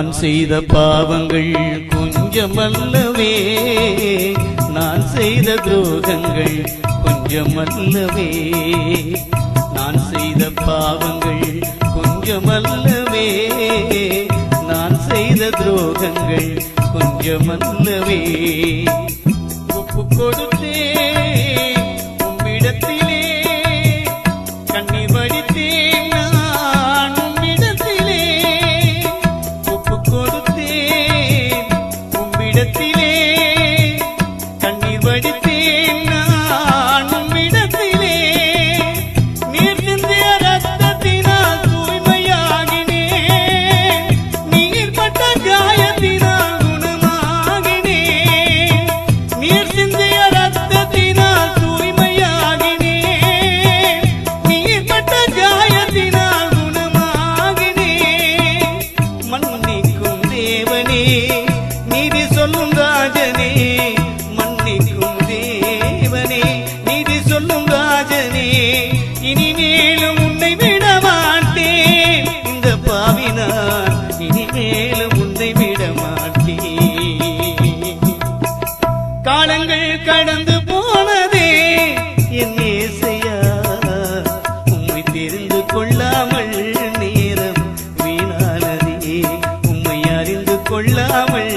நான் செய்த பாவங்கள் கொஞ்சமல்லவே, நான் செய்த துரோகங்கள் கொஞ்சமல்லவே. நான் செய்த பாவங்கள் கொஞ்சமல்லவே, நான் செய்த துரோகங்கள் கொஞ்சமல்லவே. ஒப்பு கொடுத்தேன் உம்மிடத்திலே, கண்ணீர் வடித்தேன் நான் உம்மிடத்திலே. ஒப்பு கொடுத்தேன் உம்மிடத்திலே, கண்ணீர் வடித்தேன் நான் உம்மிடத்திலே. நீர் சிந்திய ரத்தத்தினால் தூய்மையாகினேன், நீர் பட்ட காயத்தினால் குணமாகினேன். நீர் சிந்திய ரத்தத்தினால் தூய்மையாகினேன், நீர் பட்ட காயத்தினால் குணமாகினேன். மன்னிக்கும் தேவனே, நீதி சொல்லும் ராஜனே, மன்னிக்கும் தேவனே, நீதி சொல்லும் ராஜனே. இனிமேலும் உன்னை விட மாட்டேன், இந்த பாவினான் இனிமேலும் உன்னை விட மாட்டேன். காலங்கள் கடந்து போனதே என் இயேசையா, உம்மை தெரிந்து கொள்ளாமல் நேரம் வீணானதே, உம்மை அறிந்து கொள்ளாமல்